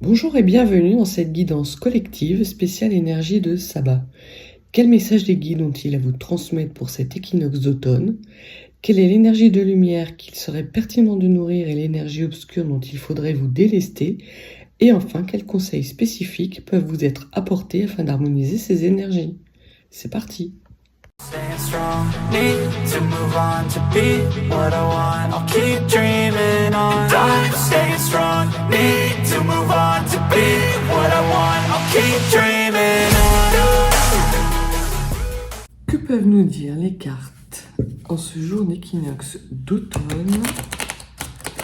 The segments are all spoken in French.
Bonjour et bienvenue dans cette guidance collective spéciale énergie de sabbat. Quel message les guides ont-ils à vous transmettre pour cet équinoxe d'automne? Quelle est l'énergie de lumière qu'il serait pertinent de nourrir et l'énergie obscure dont il faudrait vous délester? Et enfin, quels conseils spécifiques peuvent vous être apportés afin d'harmoniser ces énergies? C'est parti! Staying strong, need to move on to be what I want. I'll keep dreaming on. And I'm staying strong, need to move on to be what I want. I'll keep dreaming on. Que peuvent nous dire les cartes en ce jour d'équinoxe d'automne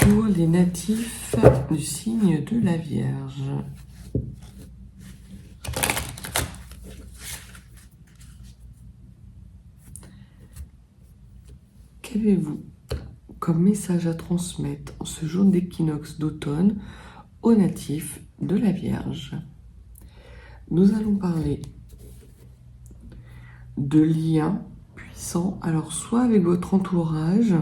pour les natifs du signe de la Vierge? Qu'avez-vous comme message à transmettre en ce jour d'équinoxe d'automne aux natifs de la Vierge? Nous allons parler de liens puissants, alors soit avec votre entourage,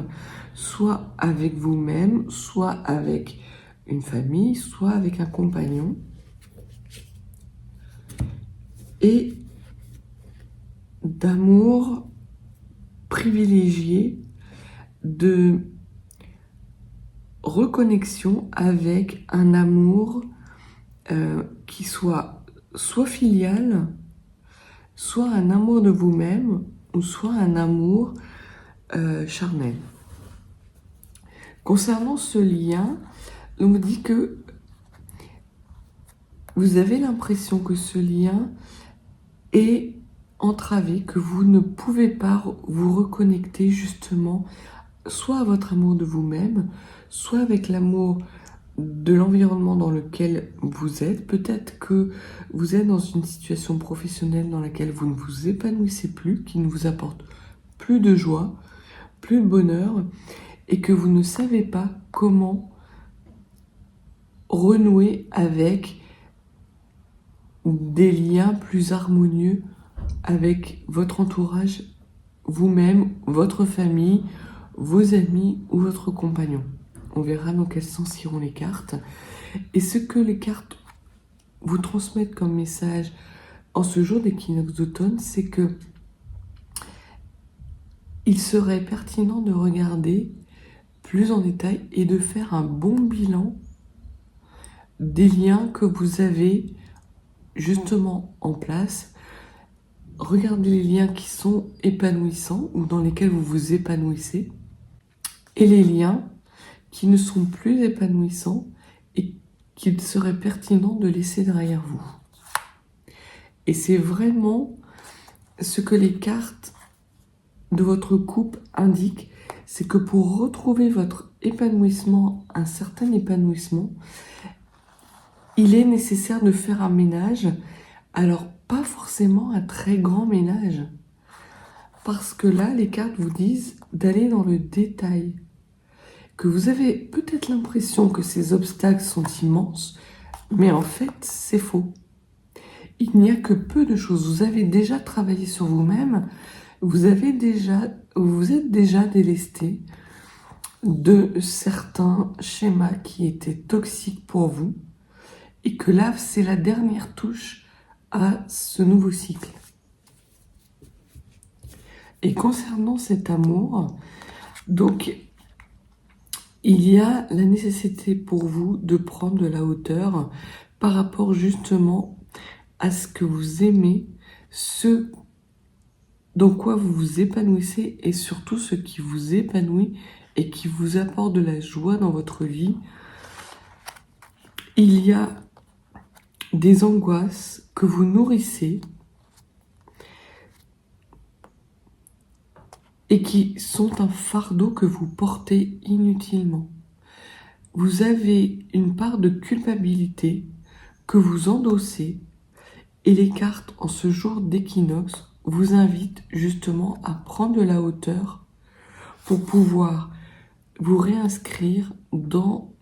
soit avec vous-même, soit avec une famille, soit avec un compagnon. Et d'amour privilégié, de reconnexion avec un amour qui soit filial, soit un amour de vous-même, ou soit un amour charnel. Concernant ce lien, on me dit que vous avez l'impression que ce lien est entravé, que vous ne pouvez pas vous reconnecter justement soit à votre amour de vous-même, soit avec l'amour de l'environnement dans lequel vous êtes. Peut-être que vous êtes dans une situation professionnelle dans laquelle vous ne vous épanouissez plus, qui ne vous apporte plus de joie, plus de bonheur, et que vous ne savez pas comment renouer avec des liens plus harmonieux avec votre entourage, vous-même, votre famille, vos amis ou votre compagnon. On verra dans quel sens iront les cartes. Et ce que les cartes vous transmettent comme message en ce jour d'équinoxe d'automne, c'est que il serait pertinent de regarder plus en détail et de faire un bon bilan des liens que vous avez justement en place. Regardez les liens qui sont épanouissants ou dans lesquels vous vous épanouissez et les liens qui ne sont plus épanouissants et qu'il serait pertinent de laisser derrière vous. Et c'est vraiment ce que les cartes de votre couple indiquent, c'est que pour retrouver votre épanouissement, un certain épanouissement, il est nécessaire de faire un ménage. Alors, pas forcément un très grand ménage, parce que là, les cartes vous disent d'aller dans le détail, que vous avez peut-être l'impression que ces obstacles sont immenses, mais en fait, c'est faux. Il n'y a que peu de choses. Vous avez déjà travaillé sur vous-même, vous êtes déjà délesté de certains schémas qui étaient toxiques pour vous, et que là, c'est la dernière touche à ce nouveau cycle. Et concernant cet amour, donc, il y a la nécessité pour vous de prendre de la hauteur par rapport justement à ce que vous aimez, ce dans quoi vous vous épanouissez et surtout ce qui vous épanouit et qui vous apporte de la joie dans votre vie. Il y a des angoisses que vous nourrissez et qui sont un fardeau que vous portez inutilement. Vous avez une part de culpabilité que vous endossez et les cartes en ce jour d'équinoxe vous invitent justement à prendre de la hauteur pour pouvoir vous réinscrire dans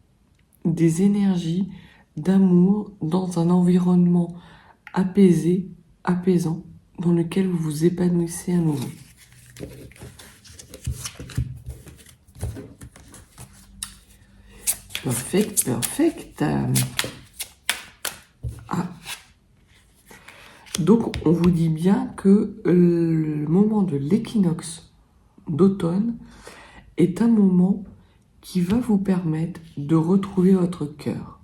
des énergies d'amour, dans un environnement apaisant, dans lequel vous vous épanouissez à nouveau. Perfect. Donc, on vous dit bien que le moment de l'équinoxe d'automne est un moment qui va vous permettre de retrouver votre cœur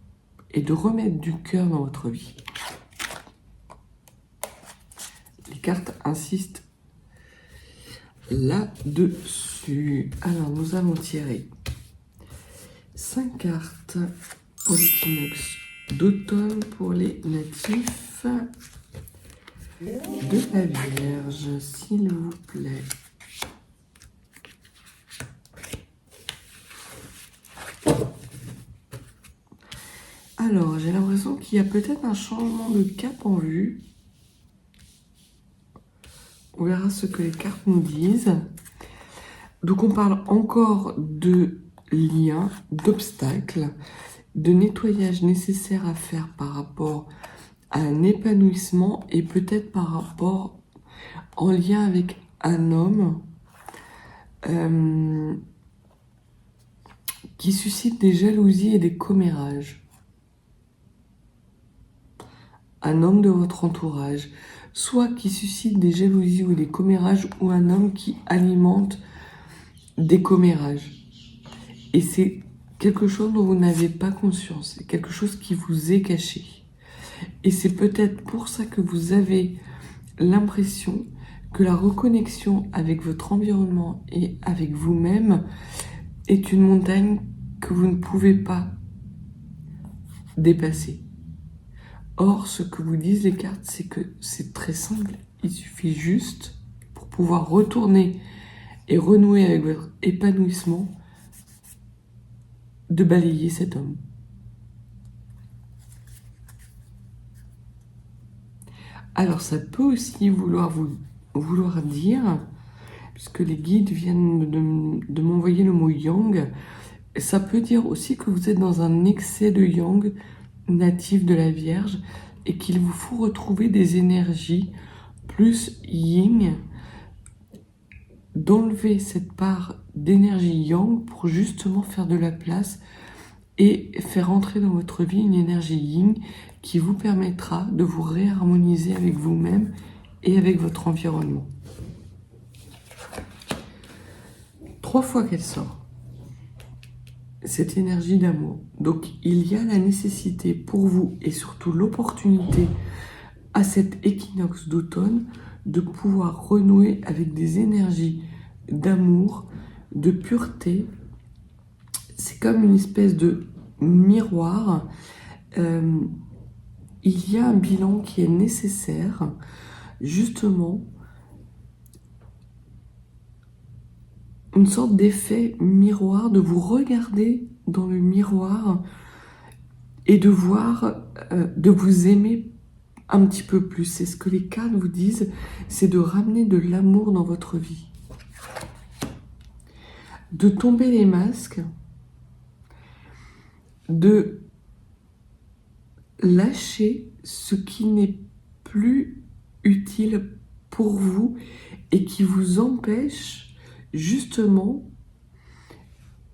et de remettre du cœur dans votre vie. Les cartes insistent là-dessus. Alors, nous allons tirer 5 cartes pour l'équinoxe d'automne pour les natifs de la Vierge, s'il vous plaît. Alors, j'ai l'impression qu'il y a peut-être un changement de cap en vue. On verra ce que les cartes nous disent. Donc, on parle encore de liens, d'obstacles, de nettoyage nécessaire à faire par rapport à un épanouissement et peut-être par rapport en lien avec un homme qui suscite des jalousies et des commérages. Un homme de votre entourage, soit qui suscite des jalousies ou des commérages, ou un homme qui alimente des commérages. Et c'est quelque chose dont vous n'avez pas conscience, c'est quelque chose qui vous est caché. Et c'est peut-être pour ça que vous avez l'impression que la reconnexion avec votre environnement et avec vous-même est une montagne que vous ne pouvez pas dépasser. Or, ce que vous disent les cartes, c'est que c'est très simple. Il suffit juste, pour pouvoir retourner et renouer avec votre épanouissement, de balayer cet homme. Alors, ça peut aussi vouloir dire, puisque les guides viennent de m'envoyer le mot yang, ça peut dire aussi que vous êtes dans un excès de yang natif de la Vierge et qu'il vous faut retrouver des énergies plus yin, d'enlever cette part d'énergie yang pour justement faire de la place et faire entrer dans votre vie une énergie yin qui vous permettra de vous réharmoniser avec vous-même et avec votre environnement. 3 fois qu'elle sort, cette énergie d'amour. Donc, il y a la nécessité pour vous et surtout l'opportunité à cet équinoxe d'automne de pouvoir renouer avec des énergies d'amour, de pureté. C'est comme une espèce de miroir. Il y a un bilan qui est nécessaire, justement, une sorte d'effet miroir, de vous regarder dans le miroir et de voir, de vous aimer un petit peu plus. C'est ce que les cartes vous disent, c'est de ramener de l'amour dans votre vie. De tomber les masques, de lâcher ce qui n'est plus utile pour vous et qui vous empêche justement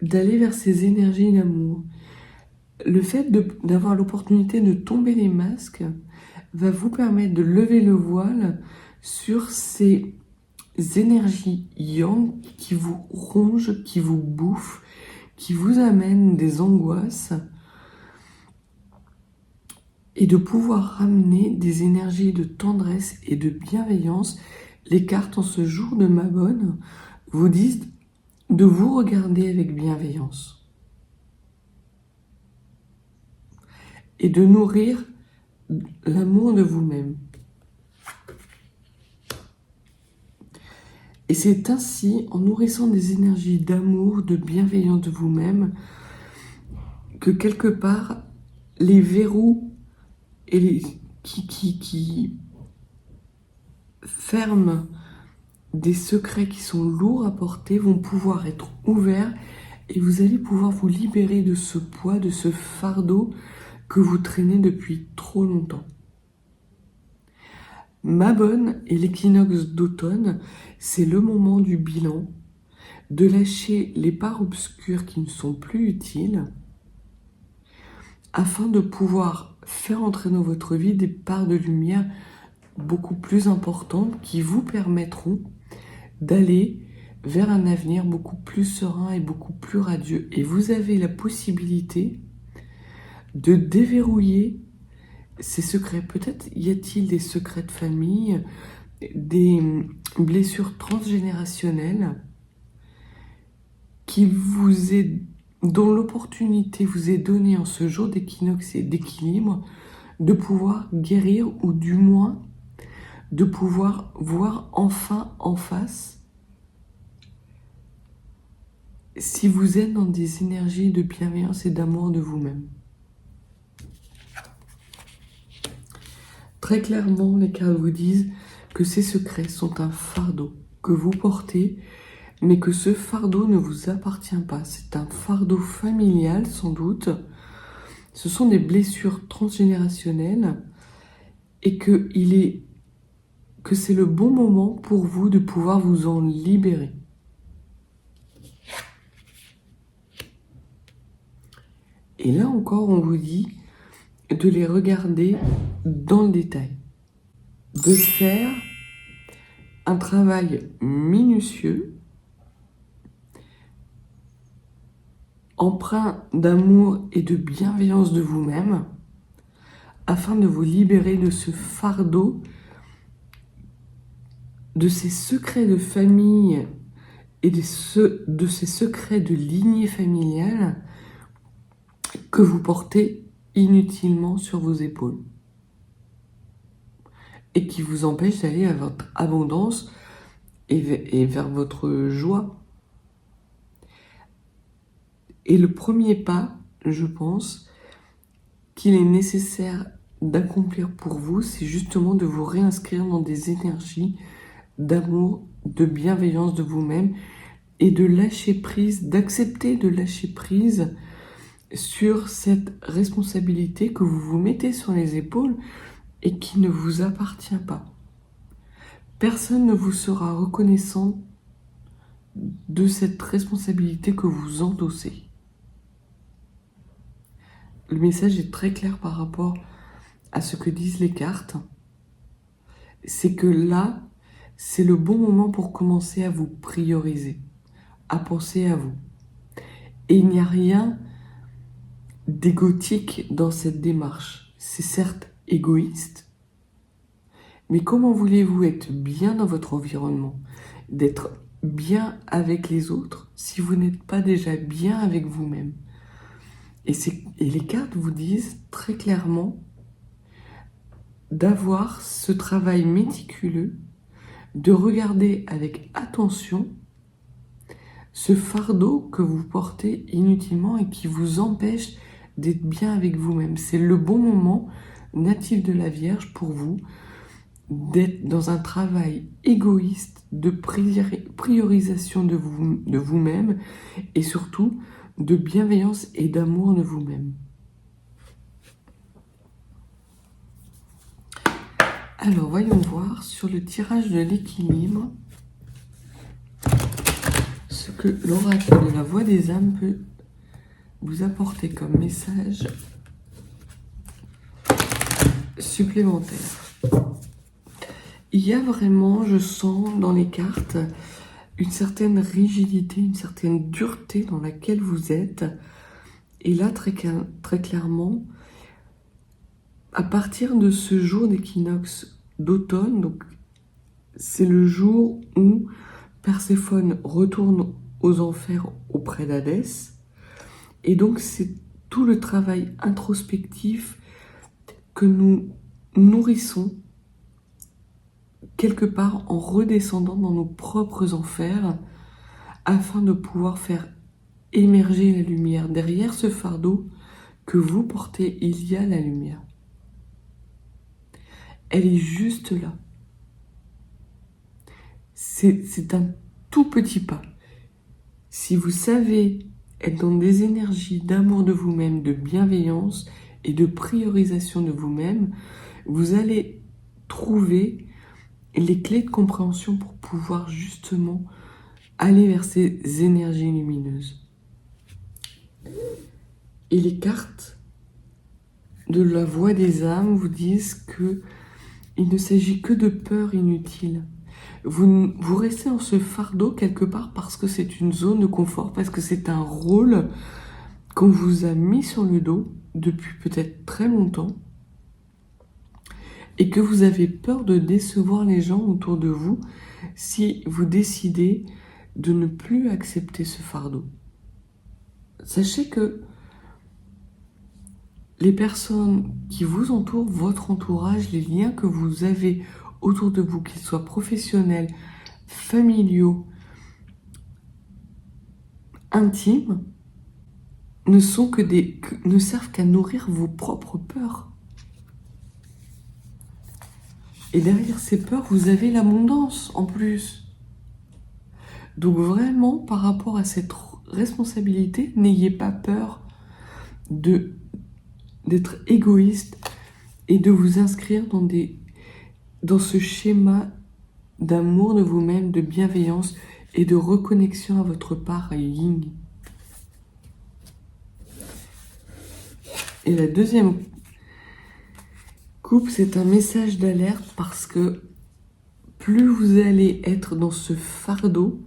d'aller vers ces énergies d'amour. Le fait d'avoir l'opportunité de tomber les masques va vous permettre de lever le voile sur ces énergies yang qui vous rongent, qui vous bouffent, qui vous amènent des angoisses, et de pouvoir ramener des énergies de tendresse et de bienveillance. Les cartes en ce jour de Mabon vous disent de vous regarder avec bienveillance et de nourrir l'amour de vous-même. Et c'est ainsi, en nourrissant des énergies d'amour, de bienveillance de vous-même, que quelque part, les verrous et qui ferment des secrets qui sont lourds à porter vont pouvoir être ouverts et vous allez pouvoir vous libérer de ce poids, de ce fardeau que vous traînez depuis trop longtemps. Mabon et l'équinoxe d'automne, c'est le moment du bilan, de lâcher les parts obscures qui ne sont plus utiles, afin de pouvoir faire entrer dans votre vie des parts de lumière beaucoup plus importantes qui vous permettront d'aller vers un avenir beaucoup plus serein et beaucoup plus radieux. Et vous avez la possibilité de déverrouiller ces secrets. Peut-être y a-t-il des secrets de famille, des blessures transgénérationnelles dont l'opportunité vous est donnée en ce jour d'équinoxe et d'équilibre de pouvoir guérir, ou du moins de pouvoir voir enfin en face si vous êtes dans des énergies de bienveillance et d'amour de vous-même. Très clairement, les cartes vous disent que ces secrets sont un fardeau que vous portez, mais que ce fardeau ne vous appartient pas. C'est un fardeau familial, sans doute. Ce sont des blessures transgénérationnelles et que c'est le bon moment pour vous de pouvoir vous en libérer. Et là encore, on vous dit de les regarder dans le détail, de faire un travail minutieux, empreint d'amour et de bienveillance de vous-même, afin de vous libérer de ce fardeau, de ces secrets de famille et de ces secrets de lignée familiale que vous portez inutilement sur vos épaules et qui vous empêchent d'aller à votre abondance et vers votre joie. Et le premier pas, je pense, qu'il est nécessaire d'accomplir pour vous, c'est justement de vous réinscrire dans des énergies d'amour, de bienveillance de vous-même et de lâcher prise, d'accepter de lâcher prise sur cette responsabilité que vous vous mettez sur les épaules et qui ne vous appartient pas. Personne ne vous sera reconnaissant de cette responsabilité que vous endossez. Le message est très clair par rapport à ce que disent les cartes. C'est que là, c'est le bon moment pour commencer à vous prioriser, à penser à vous. Et il n'y a rien d'égotique dans cette démarche. C'est certes égoïste, mais comment voulez-vous être bien dans votre environnement, d'être bien avec les autres si vous n'êtes pas déjà bien avec vous-même? Et les cartes vous disent très clairement d'avoir ce travail méticuleux, de regarder avec attention ce fardeau que vous portez inutilement et qui vous empêche d'être bien avec vous-même. C'est le bon moment natif de la Vierge pour vous d'être dans un travail égoïste de priorisation de vous-même et surtout de bienveillance et d'amour de vous-même. Alors, voyons voir sur le tirage de l'équilibre ce que l'oracle de la voix des âmes peut vous apporter comme message supplémentaire. Il y a vraiment, je sens dans les cartes, une certaine rigidité, une certaine dureté dans laquelle vous êtes. Et là, très clairement, à partir de ce jour d'équinoxe d'automne, donc c'est le jour où Perséphone retourne aux enfers auprès d'Hadès. Et donc, c'est tout le travail introspectif que nous nourrissons quelque part en redescendant dans nos propres enfers afin de pouvoir faire émerger la lumière. Derrière ce fardeau que vous portez, il y a la lumière. Elle est juste là. C'est un tout petit pas. Si vous savez être dans des énergies d'amour de vous-même, de bienveillance et de priorisation de vous-même, vous allez trouver les clés de compréhension pour pouvoir justement aller vers ces énergies lumineuses. Et les cartes de la voix des âmes vous disent que Il ne s'agit que de peur inutile. Vous restez dans ce fardeau quelque part parce que c'est une zone de confort, parce que c'est un rôle qu'on vous a mis sur le dos depuis peut-être très longtemps et que vous avez peur de décevoir les gens autour de vous si vous décidez de ne plus accepter ce fardeau. Sachez que les personnes qui vous entourent, votre entourage, les liens que vous avez autour de vous, qu'ils soient professionnels, familiaux, intimes, ne servent qu'à nourrir vos propres peurs. Et derrière ces peurs, vous avez l'abondance en plus. Donc vraiment, par rapport à cette responsabilité, n'ayez pas peur d'être égoïste et de vous inscrire dans ce schéma d'amour de vous-même, de bienveillance et de reconnexion à votre part yin. Et la deuxième coupe, c'est un message d'alerte parce que plus vous allez être dans ce fardeau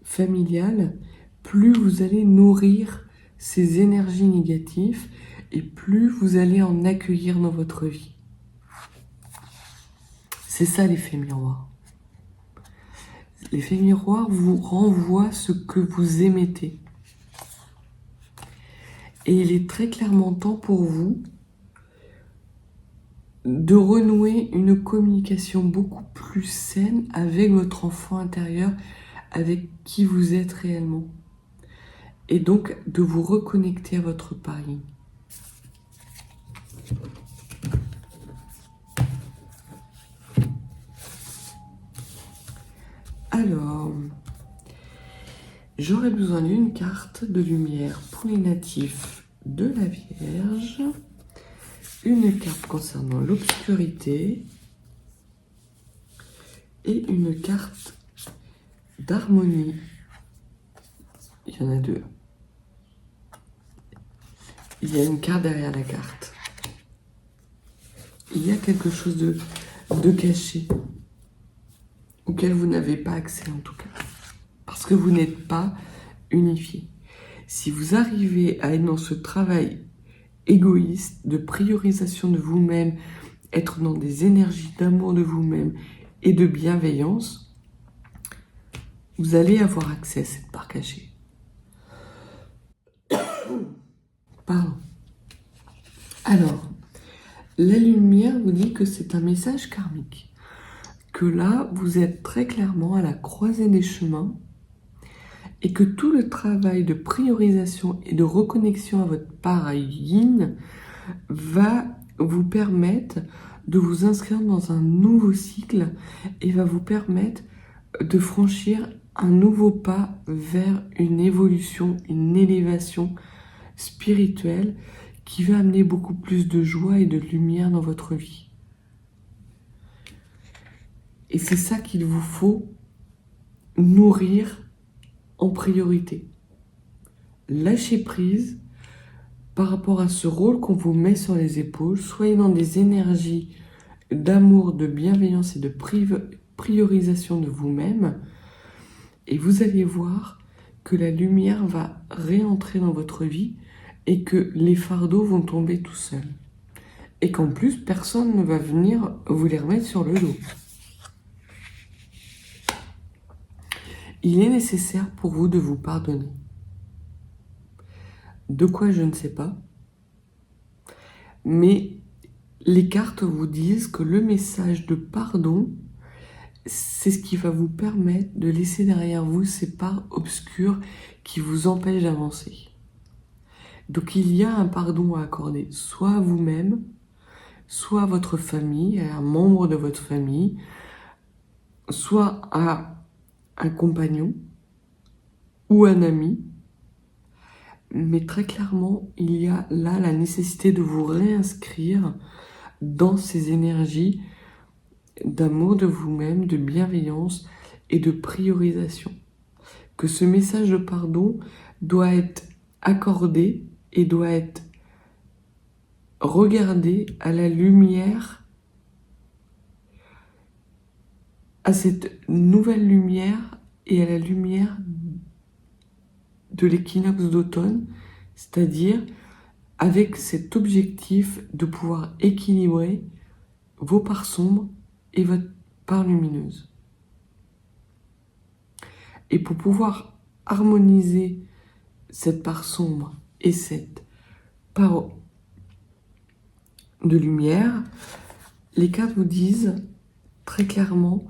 familial, plus vous allez nourrir ces énergies négatives et plus vous allez en accueillir dans votre vie. C'est ça l'effet miroir. L'effet miroir vous renvoie ce que vous émettez. Et il est très clairement temps pour vous de renouer une communication beaucoup plus saine avec votre enfant intérieur, avec qui vous êtes réellement. Et donc de vous reconnecter à votre pari. Alors, j'aurais besoin d'une carte de lumière pour les natifs de la Vierge, une carte concernant l'obscurité et une carte d'harmonie. Il y en a deux. Il y a une carte derrière la carte. Il y a quelque chose de caché, auquel vous n'avez pas accès en tout cas, parce que vous n'êtes pas unifié. Si vous arrivez à être dans ce travail égoïste, de priorisation de vous-même, être dans des énergies d'amour de vous-même et de bienveillance, vous allez avoir accès à cette part cachée. Pardon. Alors, la lumière vous dit que c'est un message karmique. Que là, vous êtes très clairement à la croisée des chemins et que tout le travail de priorisation et de reconnexion à votre part yin va vous permettre de vous inscrire dans un nouveau cycle et va vous permettre de franchir un nouveau pas vers une évolution, une élévation spirituelle qui va amener beaucoup plus de joie et de lumière dans votre vie. Et c'est ça qu'il vous faut nourrir en priorité. Lâchez prise par rapport à ce rôle qu'on vous met sur les épaules. Soyez dans des énergies d'amour, de bienveillance et de priorisation de vous-même. Et vous allez voir que la lumière va réentrer dans votre vie et que les fardeaux vont tomber tout seuls. Et qu'en plus, personne ne va venir vous les remettre sur le dos. Il est nécessaire pour vous de vous pardonner. De quoi, je ne sais pas. Mais les cartes vous disent que le message de pardon, c'est ce qui va vous permettre de laisser derrière vous ces parts obscures qui vous empêchent d'avancer. Donc il y a un pardon à accorder, soit à vous-même, soit à votre famille, à un membre de votre famille, soit à un compagnon ou un ami. Mais très clairement, il y a là la nécessité de vous réinscrire dans ces énergies d'amour de vous-même, de bienveillance et de priorisation. Que ce message de pardon doit être accordé et doit être regardé à la lumière à cette nouvelle lumière et à la lumière de l'équinoxe d'automne, c'est-à-dire avec cet objectif de pouvoir équilibrer vos parts sombres et votre part lumineuse. Et pour pouvoir harmoniser cette part sombre et cette part de lumière, les cartes vous disent très clairement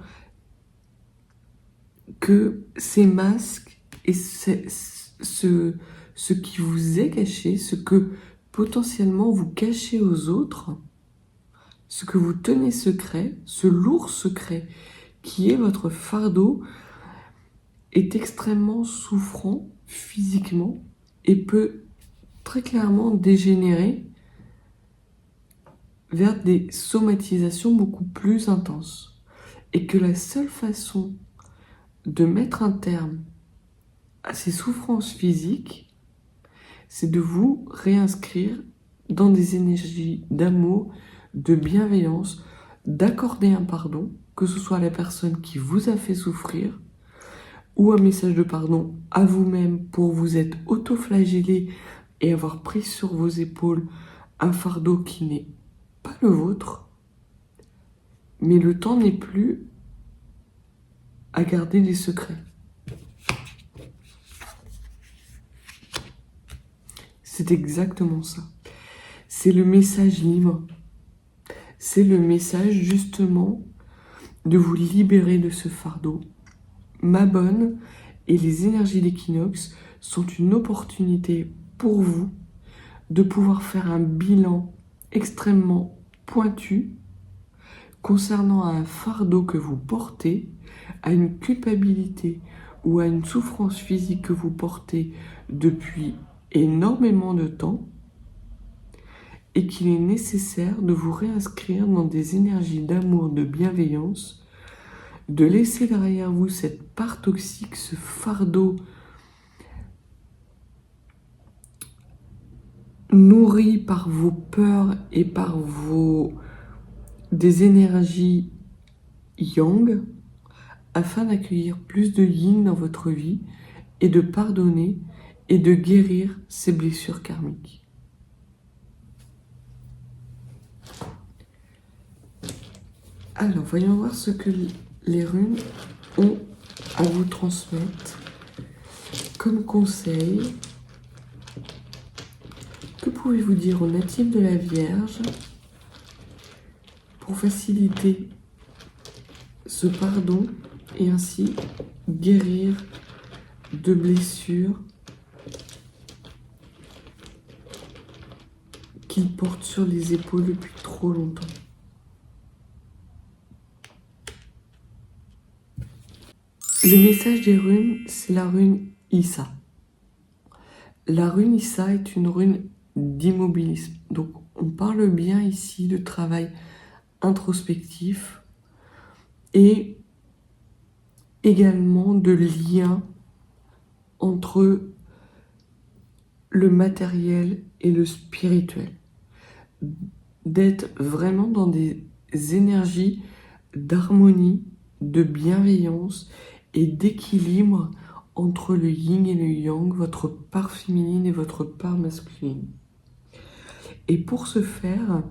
que ces masques et ce qui vous est caché, ce que potentiellement vous cachez aux autres, ce que vous tenez secret, ce lourd secret qui est votre fardeau, est extrêmement souffrant physiquement et peut très clairement dégénérer vers des somatisations beaucoup plus intenses. Et que la seule façon de mettre un terme à ces souffrances physiques, c'est de vous réinscrire dans des énergies d'amour, de bienveillance, d'accorder un pardon, que ce soit à la personne qui vous a fait souffrir, ou un message de pardon à vous-même pour vous être auto-flagellé et avoir pris sur vos épaules un fardeau qui n'est pas le vôtre, mais le temps n'est plus à garder des secrets. C'est exactement ça. C'est le message libre. C'est le message justement de vous libérer de ce fardeau. Ma bonne et les énergies d'équinoxe sont une opportunité pour vous de pouvoir faire un bilan extrêmement pointu concernant un fardeau que vous portez, à une culpabilité ou à une souffrance physique que vous portez depuis énormément de temps et qu'il est nécessaire de vous réinscrire dans des énergies d'amour, de bienveillance, de laisser derrière vous cette part toxique, ce fardeau nourri par vos peurs et par des énergies yang, afin d'accueillir plus de yin dans votre vie et de pardonner et de guérir ces blessures karmiques. Alors, voyons voir ce que les runes ont à vous transmettre comme conseil. Que pouvez-vous dire aux natifs de la Vierge pour faciliter ce pardon et ainsi guérir de blessures qu'ils portent sur les épaules depuis trop longtemps? Le message des runes, c'est la rune Issa. La rune Issa est une rune d'immobilisme. Donc, on parle bien ici de travail introspectif et également de lien entre le matériel et le spirituel. D'être vraiment dans des énergies d'harmonie, de bienveillance et d'équilibre entre le yin et le yang, votre part féminine et votre part masculine. Et pour ce faire,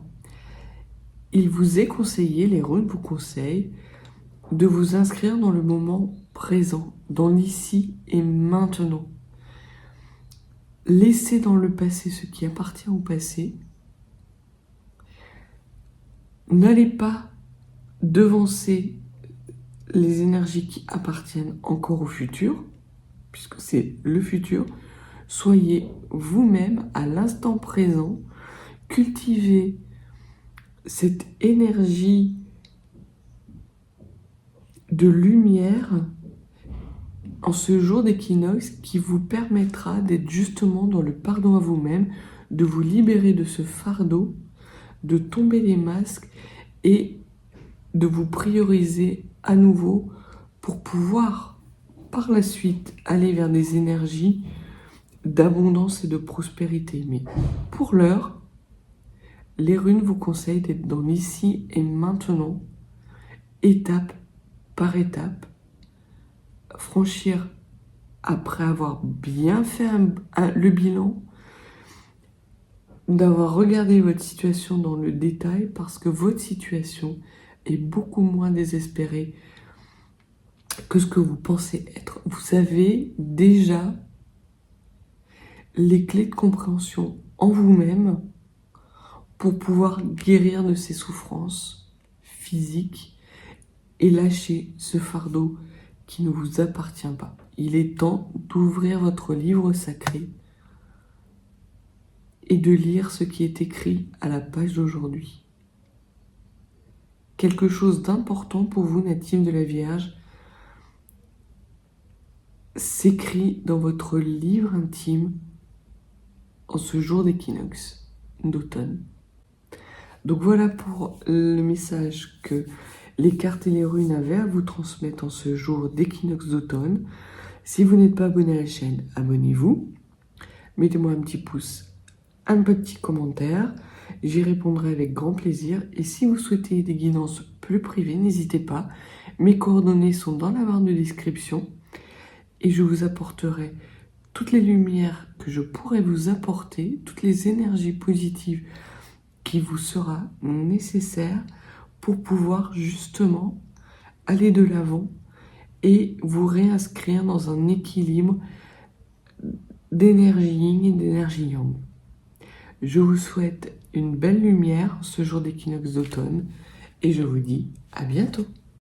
il vous est conseillé, les runes vous conseillent, de vous inscrire dans le moment présent, dans l'ici et maintenant. Laissez dans le passé ce qui appartient au passé. N'allez pas devancer les énergies qui appartiennent encore au futur, puisque c'est le futur. Soyez vous-même à l'instant présent, cultivez cette énergie de lumière en ce jour d'équinoxe qui vous permettra d'être justement dans le pardon à vous-même, de vous libérer de ce fardeau, de tomber les masques et de vous prioriser à nouveau pour pouvoir par la suite aller vers des énergies d'abondance et de prospérité. Mais pour l'heure, les runes vous conseillent d'être dans l'ici et maintenant, étape par étapes, franchir après avoir bien fait le bilan, d'avoir regardé votre situation dans le détail parce que votre situation est beaucoup moins désespérée que ce que vous pensez être. Vous avez déjà les clés de compréhension en vous-même pour pouvoir guérir de ces souffrances physiques et lâcher ce fardeau qui ne vous appartient pas. Il est temps d'ouvrir votre livre sacré et de lire ce qui est écrit à la page d'aujourd'hui. Quelque chose d'important pour vous, natifs de la Vierge, s'écrit dans votre livre intime en ce jour d'équinoxe d'automne. Donc voilà pour le message que les cartes et les runes à verre vous transmettent en ce jour d'équinoxe d'automne. Si vous n'êtes pas abonné à la chaîne, abonnez-vous. Mettez-moi un petit pouce, un petit commentaire. J'y répondrai avec grand plaisir. Et si vous souhaitez des guidances plus privées, n'hésitez pas. Mes coordonnées sont dans la barre de description. Et je vous apporterai toutes les lumières que je pourrais vous apporter, toutes les énergies positives qui vous sera nécessaire pour pouvoir justement aller de l'avant et vous réinscrire dans un équilibre d'énergie yin et d'énergie yang. Je vous souhaite une belle lumière ce jour d'équinoxe d'automne et je vous dis à bientôt.